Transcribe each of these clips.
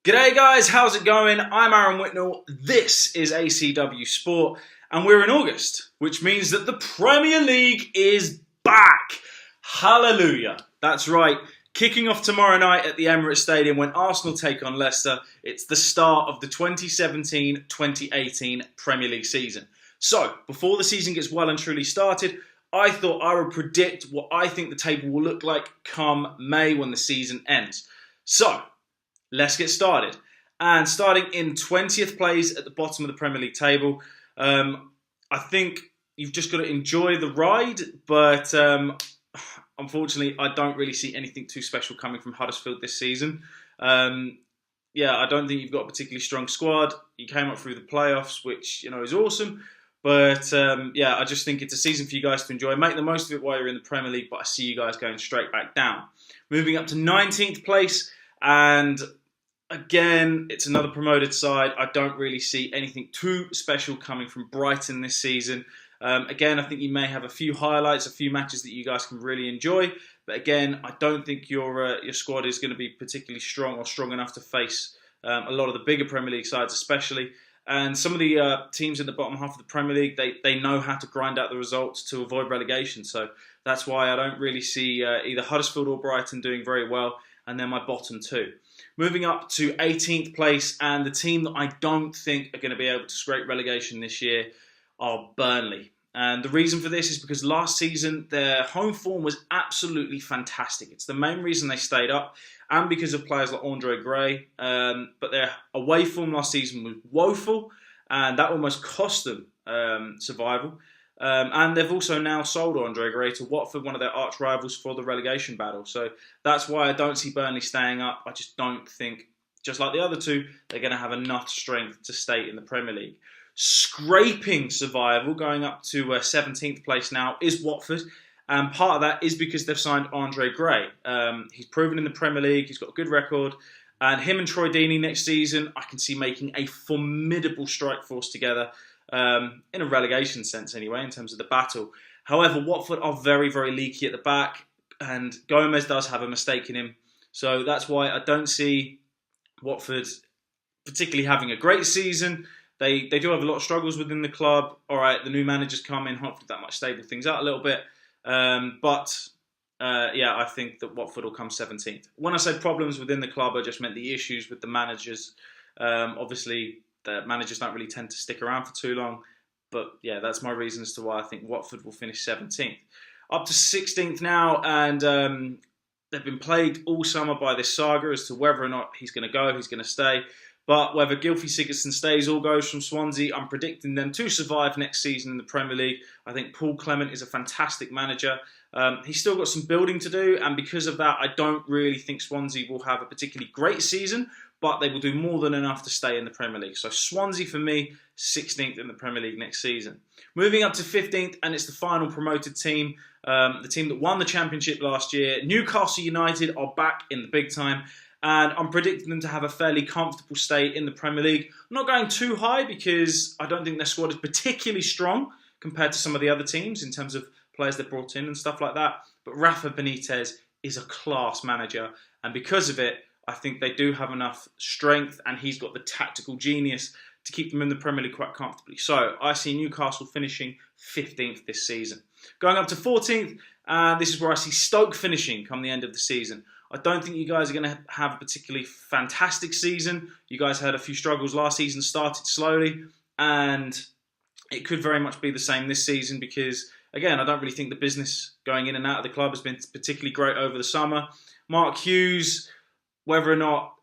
G'day guys, how's it going? I'm Aaron Whitnell, this is ACWSport, and we're in August, which means that the Premier League is back! Hallelujah! That's right, kicking off tomorrow night at the Emirates Stadium when Arsenal take on Leicester. It's the start of the 2017-2018 Premier League season. So, before the season gets well and truly started, I thought I would predict what I think the table will look like come May when the season ends. So, let's get started. And starting in 20th place at the bottom of the Premier League table, I think you've just got to enjoy the ride, but unfortunately, I don't really see anything too special coming from Huddersfield this season. I don't think you've got a particularly strong squad. You came up through the playoffs, which is awesome. But I just think it's a season for you guys to enjoy. Make the most of it while you're in the Premier League, but I see you guys going straight back down. Moving up to 19th place, and again, it's another promoted side. I don't really see anything too special coming from Brighton this season. Again, I think you may have a few highlights, a few matches that you guys can really enjoy. But again, I don't think your squad is going to be particularly strong or strong enough to face a lot of the bigger Premier League sides especially. And some of the teams in the bottom half of the Premier League, they know how to grind out the results to avoid relegation. So that's why I don't really see either Huddersfield or Brighton doing very well. And then my bottom two. Moving up to 18th place, and the team that I don't think are going to be able to scrape relegation this year are Burnley. And the reason for this is because last season their home form was absolutely fantastic. It's the main reason they stayed up, and because of players like Andre Gray. But their away form last season was woeful, and that almost cost them survival. And they've also now sold Andre Gray to Watford, one of their arch rivals, for the relegation battle. So that's why I don't see Burnley staying up. I just don't think, just like the other two, they're going to have enough strength to stay in the Premier League. Scraping survival, going up to 17th place now, is Watford. And part of that is because they've signed Andre Gray. He's proven in the Premier League, he's got a good record. And him and Troy Deeney next season, I can see making a formidable strike force together. In a relegation sense anyway, in terms of the battle. However, Watford are very, very leaky at the back, and Gomez does have a mistake in him. So that's why I don't see Watford particularly having a great season. They do have a lot of struggles within the club. All right, the new manager's come in. Hopefully that might stable things out a little bit. I think that Watford will come 17th. When I say problems within the club, I just meant the issues with the managers. Obviously, the managers don't really tend to stick around for too long. But yeah, that's my reason as to why I think Watford will finish 17th. Up to 16th now, and they've been plagued all summer by this saga as to whether or not he's going to go, he's going to stay. But whether Gylfi Sigurdsson stays or goes from Swansea, I'm predicting them to survive next season in the Premier League. I think Paul Clement is a fantastic manager. He's still got some building to do, and because of that, I don't really think Swansea will have a particularly great season, but they will do more than enough to stay in the Premier League. So Swansea, for me, 16th in the Premier League next season. Moving up to 15th, and it's the final promoted team, the team that won the Championship last year. Newcastle United are back in the big time, and I'm predicting them to have a fairly comfortable stay in the Premier League. I'm not going too high because I don't think their squad is particularly strong compared to some of the other teams in terms of players they've brought in and stuff like that. But Rafa Benitez is a class manager, and because of it, I think they do have enough strength, and he's got the tactical genius to keep them in the Premier League quite comfortably. So I see Newcastle finishing 15th this season. Going up to 14th, this is where I see Stoke finishing come the end of the season. I don't think you guys are going to have a particularly fantastic season. You guys had a few struggles last season, started slowly, and it could very much be the same this season because, again, I don't really think the business going in and out of the club has been particularly great over the summer. Mark Hughes, whether or not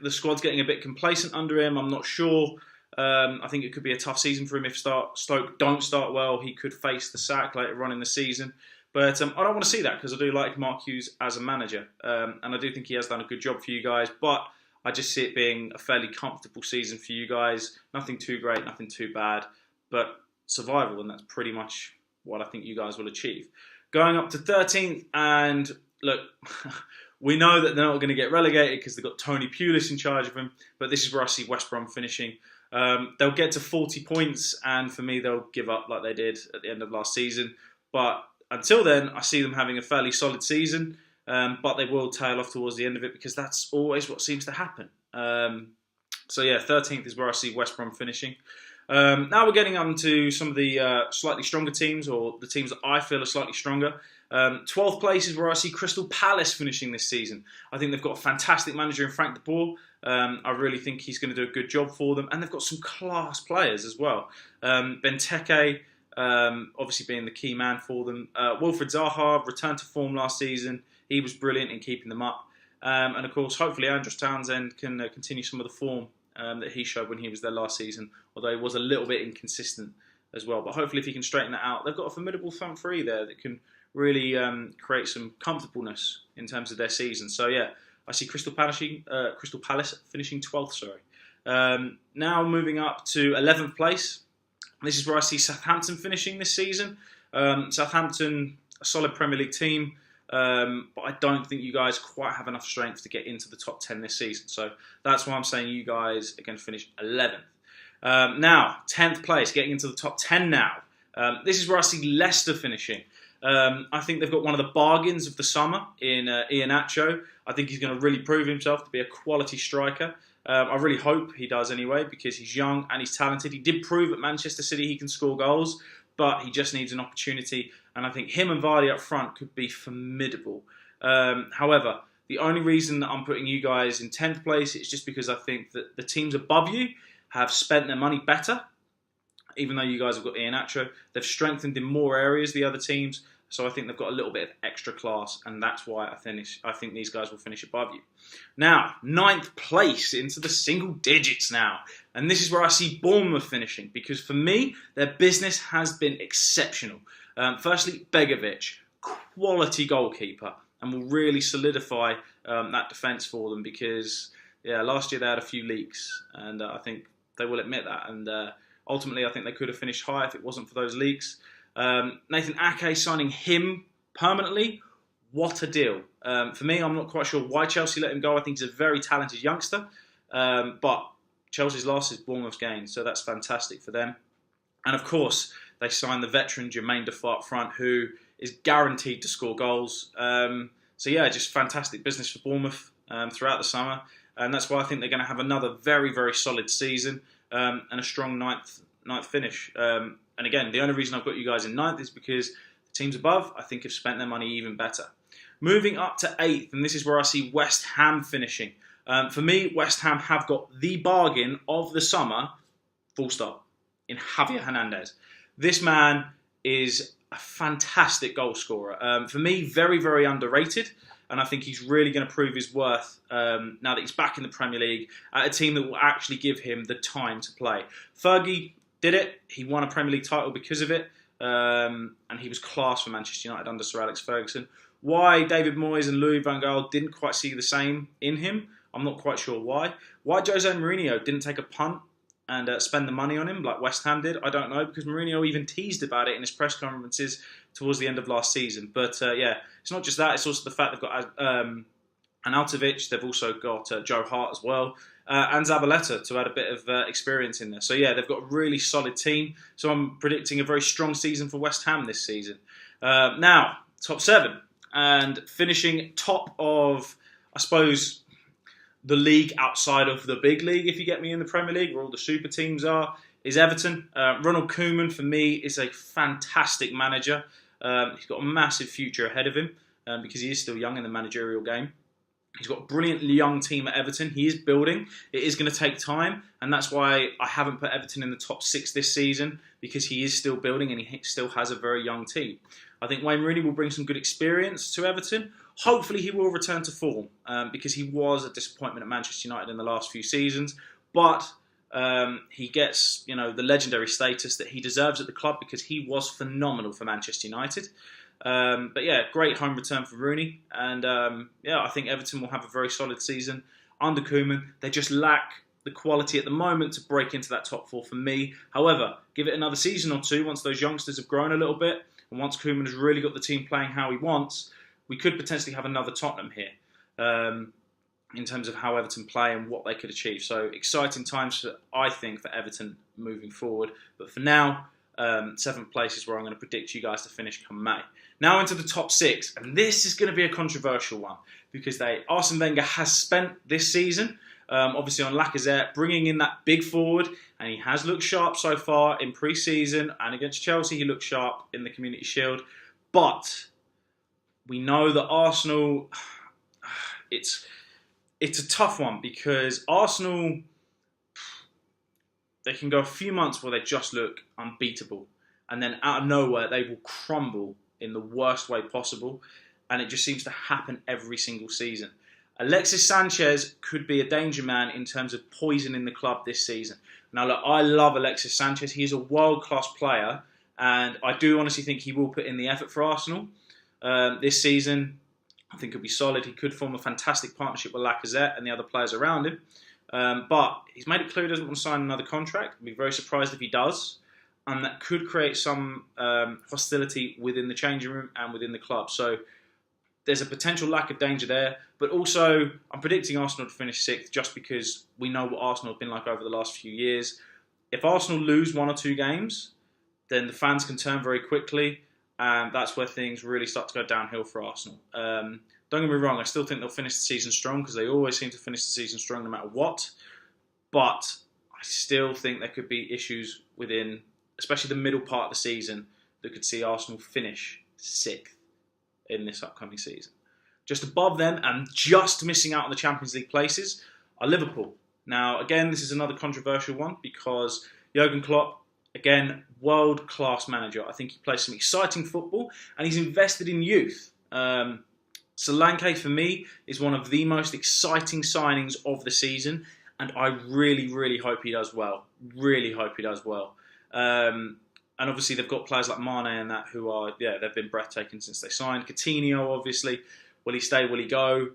the squad's getting a bit complacent under him, I'm not sure. I think it could be a tough season for him if Stoke don't start well. He could face the sack later on in the season. But I don't want to see that because I do like Mark Hughes as a manager. And I do think he has done a good job for you guys. But I just see it being a fairly comfortable season for you guys. Nothing too great, nothing too bad. But survival, and that's pretty much what I think you guys will achieve. Going up to 13th, and look, we know that they're not going to get relegated because they've got Tony Pulis in charge of them. But this is where I see West Brom finishing. They'll get to 40 points, and for me, they'll give up like they did at the end of last season. But until then, I see them having a fairly solid season, but they will tail off towards the end of it because that's always what seems to happen. So yeah, 13th is where I see West Brom finishing. Now we're getting on to some of the slightly stronger teams, or the teams that I feel are slightly stronger. 12th place is where I see Crystal Palace finishing this season. I think they've got a fantastic manager in Frank de Boer. I really think he's going to do a good job for them. And they've got some class players as well. Benteke, obviously being the key man for them. Wilfried Zaha returned to form last season. He was brilliant in keeping them up. And of course, hopefully Andros Townsend can continue some of the form that he showed when he was there last season, although he was a little bit inconsistent as well. But hopefully if he can straighten that out, they've got a formidable front three there that can really create some comfortableness in terms of their season. So yeah, I see Crystal Palace finishing 12th, now moving up to 11th place. This is where I see Southampton finishing this season. Southampton, a solid Premier League team. But I don't think you guys quite have enough strength to get into the top 10 this season. So that's why I'm saying you guys are going to finish 11th. Now, 10th place, getting into the top 10 now. This is where I see Leicester finishing. I think they've got one of the bargains of the summer in Iheanacho. I think he's going to really prove himself to be a quality striker. I really hope he does anyway, because he's young and he's talented. He did prove at Manchester City he can score goals, but he just needs an opportunity. And I think him and Vardy up front could be formidable. However, the only reason that I'm putting you guys in 10th place is just because I think that the teams above you have spent their money better. Even though you guys have got Iheanacho, they've strengthened in more areas, the other teams. So I think they've got a little bit of extra class, and that's why I think these guys will finish above you. Now, 9th place into the single digits now. And this is where I see Bournemouth finishing, because for me, their business has been exceptional. Firstly, Begovic, quality goalkeeper, and will really solidify that defence for them, because last year they had a few leaks, and I think they will admit that. And ultimately, I think they could have finished high if it wasn't for those leaks. Nathan Ake signing him permanently, what a deal. For me, I'm not quite sure why Chelsea let him go. I think he's a very talented youngster, but Chelsea's loss is Bournemouth's gain, so that's fantastic for them. And of course, they signed the veteran Jermaine Defoe up front, who is guaranteed to score goals. So yeah, just fantastic business for Bournemouth throughout the summer, and that's why I think they're going to have another very, very solid season and a strong ninth finish. And again, the only reason I've got you guys in 9th is because the teams above, I think, have spent their money even better. Moving up to 8th, and this is where I see West Ham finishing. For me, West Ham have got the bargain of the summer, full stop, in Javier Hernandez. This man is a fantastic goal scorer. For me, very, very underrated. And I think he's really going to prove his worth now that he's back in the Premier League at a team that will actually give him the time to play. Fergie did it. He won a Premier League title because of it. And he was class for Manchester United under Sir Alex Ferguson. Why David Moyes and Louis van Gaal didn't quite see the same in him, I'm not quite sure why. Why Jose Mourinho didn't take a punt and spend the money on him like West Ham did, I don't know, because Mourinho even teased about it in his press conferences towards the end of last season. But it's not just that, it's also the fact they've got Arnautovic, they've also got Joe Hart as well, and Zabaleta to add a bit of experience in there. So yeah, they've got a really solid team. So I'm predicting a very strong season for West Ham this season. Now, top 7, and finishing top of, I suppose, the league outside of the big league, if you get me, in the Premier League, where all the super teams are, is Everton. Ronald Koeman, for me, is a fantastic manager. He's got a massive future ahead of him because he is still young in the managerial game. He's got a brilliant young team at Everton. He is building. It is going to take time, and that's why I haven't put Everton in the top 6 this season, because he is still building and he still has a very young team. I think Wayne Rooney will bring some good experience to Everton. Hopefully he will return to form because he was a disappointment at Manchester United in the last few seasons. But he gets the legendary status that he deserves at the club because he was phenomenal for Manchester United. But yeah, great home return for Rooney. And I think Everton will have a very solid season under Koeman. They just lack the quality at the moment to break into that top 4 for me. However, give it another season or two once those youngsters have grown a little bit and once Koeman has really got the team playing how he wants, we could potentially have another Tottenham here in terms of how Everton play and what they could achieve. So exciting times, I think, for Everton moving forward. But for now, 7th place is where I'm going to predict you guys to finish come May. Now into the top 6, and this is going to be a controversial one because Arsene Wenger has spent this season Obviously on Lacazette, bringing in that big forward, and he has looked sharp so far in pre-season, and against Chelsea he looked sharp in the Community Shield. But we know that Arsenal, it's a tough one, because Arsenal, they can go a few months where they just look unbeatable, and then out of nowhere they will crumble in the worst way possible, and it just seems to happen every single season. Alexis Sanchez could be a danger man in terms of poisoning the club this season. Now look, I love Alexis Sanchez. He is a world-class player, and I do honestly think he will put in the effort for Arsenal this season. I think he'll be solid. He could form a fantastic partnership with Lacazette and the other players around him. But he's made it clear he doesn't want to sign another contract. I'd be very surprised if he does. And that could create some hostility within the changing room and within the club. So there's a potential lack of danger there. But also, I'm predicting Arsenal to finish 6th just because we know what Arsenal have been like over the last few years. If Arsenal lose 1 or 2 games, then the fans can turn very quickly. And that's where things really start to go downhill for Arsenal. Don't get me wrong, I still think they'll finish the season strong, because they always seem to finish the season strong no matter what. But I still think there could be issues within, especially the middle part of the season, that could see Arsenal finish 6th in this upcoming season. Just above them, and just missing out on the Champions League places, are Liverpool. Now, again, this is another controversial one, because Jurgen Klopp, again, world-class manager. I think he plays some exciting football, and he's invested in youth. Solanke, for me, is one of the most exciting signings of the season, and I really, really hope he does well. Really hope he does well. And obviously, they've got players like Mane and that who are, they've been breathtaking since they signed. Coutinho, obviously. Will he stay? Will he go?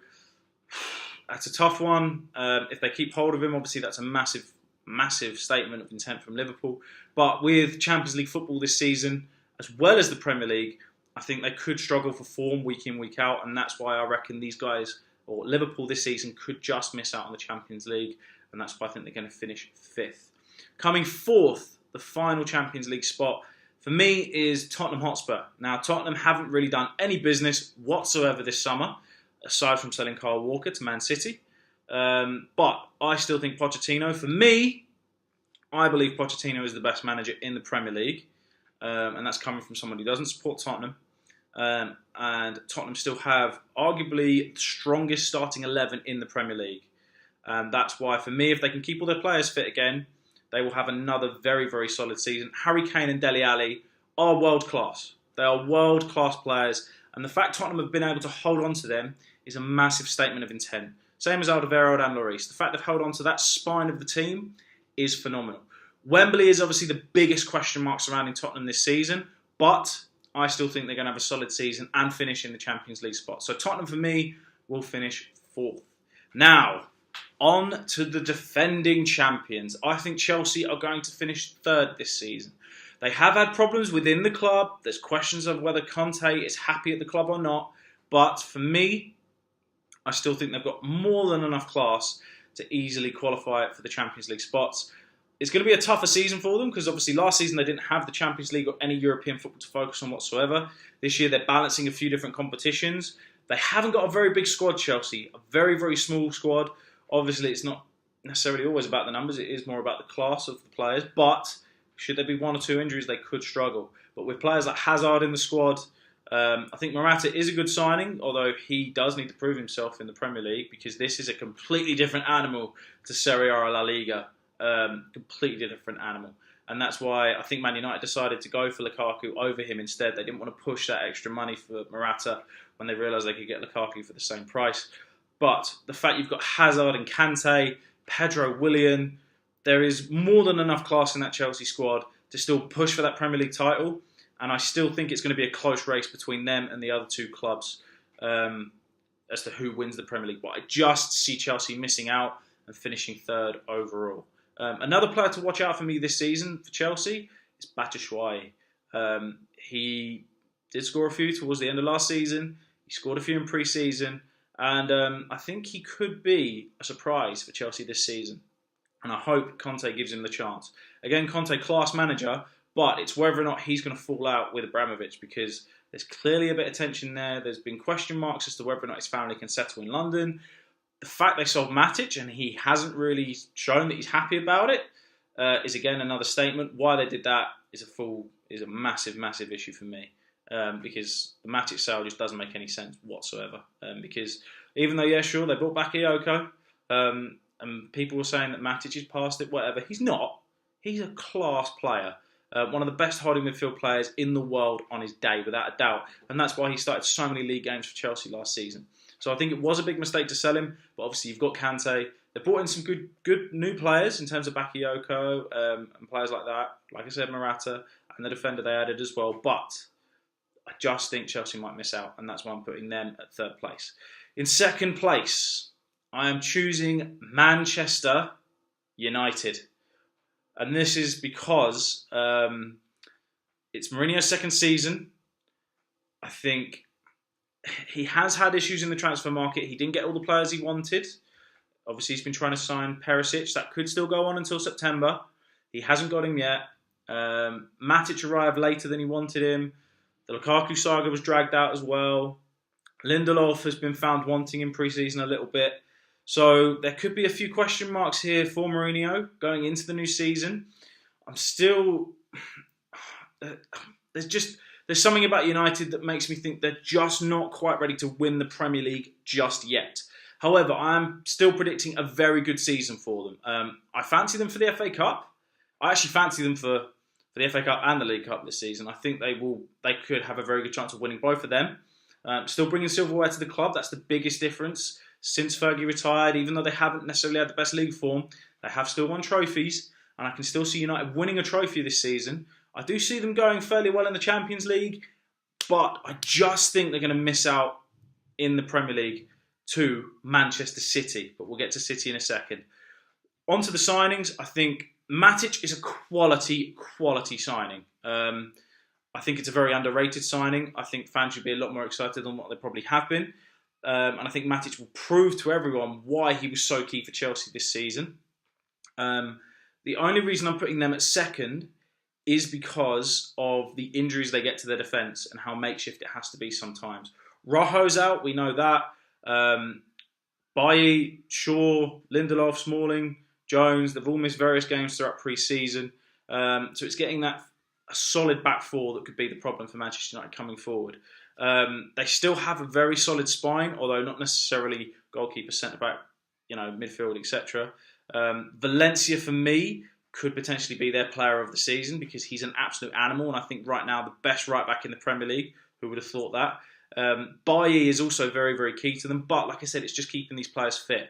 That's a tough one. If they keep hold of him, obviously, that's a massive statement of intent from Liverpool. But with Champions League football this season, as well as the Premier League, I think they could struggle for form week in, week out, and that's why I reckon these guys, or Liverpool this season, could just miss out on the Champions League, and that's why I think they're going to finish 5th. Coming 4th, the final Champions League spot, for me, is Tottenham Hotspur. Now, Tottenham haven't really done any business whatsoever this summer, aside from selling Kyle Walker to Man City. But I still think Pochettino, for me, I believe Pochettino is the best manager in the Premier League. And that's coming from someone who doesn't support Tottenham. And Tottenham still have arguably the strongest starting 11 in the Premier League. And that's why, for me, if they can keep all their players fit again, they will have another very, very solid season. Harry Kane and Dele Alli are world-class. They are world-class players. And the fact Tottenham have been able to hold on to them is a massive statement of intent. Same as Alderweireld and Lloris. The fact they've held on to that spine of the team is phenomenal. Wembley is obviously the biggest question mark surrounding Tottenham this season, but I still think they're going to have a solid season and finish in the Champions League spot. So Tottenham, for me, will finish 4th. Now, on to the defending champions. I think Chelsea are going to finish 3rd this season. They have had problems within the club. There's questions of whether Conte is happy at the club or not. But for me, I still think they've got more than enough class to easily qualify for the Champions League spots. It's going to be a tougher season for them, because obviously last season they didn't have the Champions League or any European football to focus on whatsoever. This year they're balancing a few different competitions. They haven't got a very big squad, Chelsea. A very, very small squad. Obviously it's not necessarily always about the numbers. It is more about the class of the players. But should there be 1 or 2 injuries, they could struggle. But with players like Hazard in the squad, I think Morata is a good signing, although he does need to prove himself in the Premier League, because this is a completely different animal to Serie A or La Liga. Completely different animal. And that's why I think Man United decided to go for Lukaku over him instead. They didn't want to push that extra money for Morata when they realised they could get Lukaku for the same price. But the fact you've got Hazard and Kante, Pedro Willian, there is more than enough class in that Chelsea squad to still push for that Premier League title. And I still think it's going to be a close race between them and the other 2 clubs as to who wins the Premier League. But I just see Chelsea missing out and finishing 3rd overall. Another player to watch out for me this season for Chelsea is Batshuayi. He did score a few towards the end of last season. He scored a few in pre-season. And I think he could be a surprise for Chelsea this season. And I hope Conte gives him the chance. Again, Conte, class manager, but it's whether or not he's going to fall out with Abramovich, because there's clearly a bit of tension there. There's been question marks as to whether or not his family can settle in London. the fact they sold Matic and he hasn't really shown that he's happy about it is again another statement. Why they did that is a massive issue for me, because the Matic sale just doesn't make any sense whatsoever. Because even though, yeah, sure, they brought back Iyoko, and people were saying that Matic is past it, whatever. He's not. He's a class player. One of the best holding midfield players in the world on his day, without a doubt. And that's why he started so many league games for Chelsea last season. So I think it was a big mistake to sell him. But obviously you've got Kante. They brought in some good new players in terms of Bakayoko and players like that. Like I said, Morata and the defender they added as well. But I just think Chelsea might miss out. And that's why I'm putting them at third place. In second place, I am choosing Manchester United. And this is because it's Mourinho's second season. I think he has had issues in the transfer market. He didn't get all the players he wanted. Obviously, he's been trying to sign Perisic. That could still go on until September. He hasn't got him yet. Matic arrived later than he wanted him. The Lukaku saga was dragged out as well. Lindelof has been found wanting in pre-season a little bit. So there could be a few question marks here for Mourinho going into the new season. I'm still... There's something about United that makes me think they're just not quite ready to win the Premier League just yet. However, I'm still predicting a very good season for them. I fancy them for the FA Cup. I actually fancy them for the FA Cup and the League Cup this season. I think they could have a very good chance of winning both of them. Still bringing silverware to the club. That's the biggest difference. Since Fergie retired, even though they haven't necessarily had the best league form, they have still won trophies, and I can still see United winning a trophy this season. I do see them going fairly well in the Champions League, but I just think they're going to miss out in the Premier League to Manchester City, but we'll get to City in a second. On to the signings, I think Matic is a quality signing. I think it's a very underrated signing. I think fans should be a lot more excited than what they probably have been. And I think Matic will prove to everyone why he was so key for Chelsea this season. The only reason I'm putting them at second is because of the injuries they get to their defence and how makeshift it has to be sometimes. Rojo's out, we know that. Bailly, Shaw, Lindelof, Smalling, Jones, they've all missed various games throughout pre-season. So it's getting a solid back four that could be the problem for Manchester United coming forward. They still have a very solid spine, although not necessarily goalkeeper, centre-back, midfield, etc. Valencia, for me, could potentially be their player of the season because he's an absolute animal, and I think right now the best right-back in the Premier League. Who would have thought that? Bailly is also very, very key to them, but like I said, it's just keeping these players fit.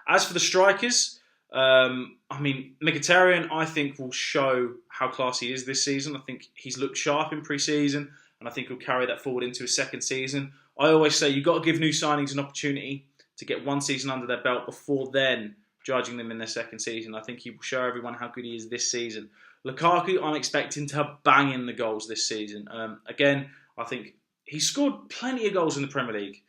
As for the strikers, Mkhitaryan, I think, will show how classy he is this season. I think he's looked sharp in pre-season, and I think he'll carry that forward into his second season. I always say you've got to give new signings an opportunity to get one season under their belt before then judging them in their second season. I think he will show everyone how good he is this season. Lukaku, I'm expecting to bang in the goals this season. Again, I think he's scored plenty of goals in the Premier League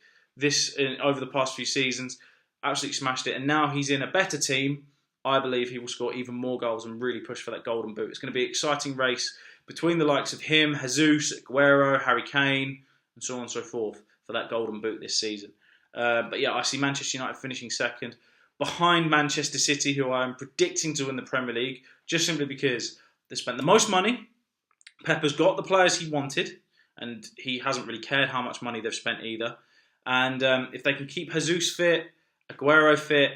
over the past few seasons. Absolutely smashed it. And now he's in a better team. I believe he will score even more goals and really push for that golden boot. It's going to be an exciting race between the likes of him, Jesus, Aguero, Harry Kane, and so on and so forth for that golden boot this season. But yeah, I see Manchester United finishing second behind Manchester City, who I'm predicting to win the Premier League, just simply because they spent the most money. Pep has got the players he wanted, and he hasn't really cared how much money they've spent either. And if they can keep Jesus fit, Aguero fit,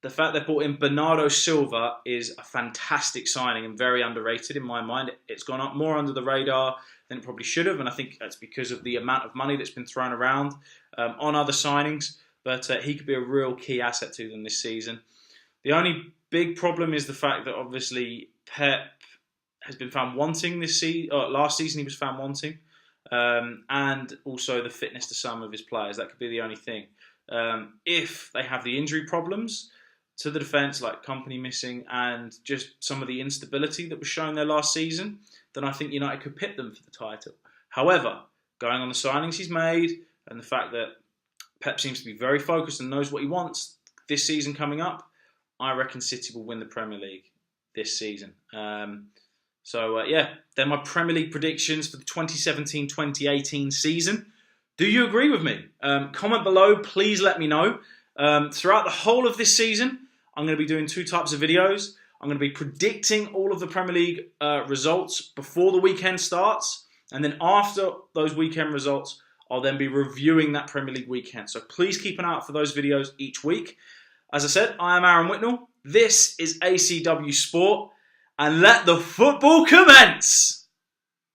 the fact they brought in Bernardo Silva is a fantastic signing and very underrated in my mind. It's gone up more under the radar than it probably should have, and I think that's because of the amount of money that's been thrown around on other signings. But he could be a real key asset to them this season. The only big problem is the fact that obviously Pep has been found wanting this season. Last season he was found wanting, and also the fitness to some of his players. That could be the only thing. If they have the injury problems to the defence, like Company missing and just some of the instability that was shown there last season, then I think United could pit them for the title. However, going on the signings he's made and the fact that Pep seems to be very focused and knows what he wants this season coming up, I reckon City will win the Premier League this season. They're my Premier League predictions for the 2017-2018 season. Do you agree with me? Comment below, please let me know. Throughout the whole of this season, I'm going to be doing two types of videos. I'm going to be predicting all of the Premier League results before the weekend starts. And then after those weekend results, I'll then be reviewing that Premier League weekend. So please keep an eye out for those videos each week. As I said, I am Aaron Whitnell. This is ACW Sport. And let the football commence!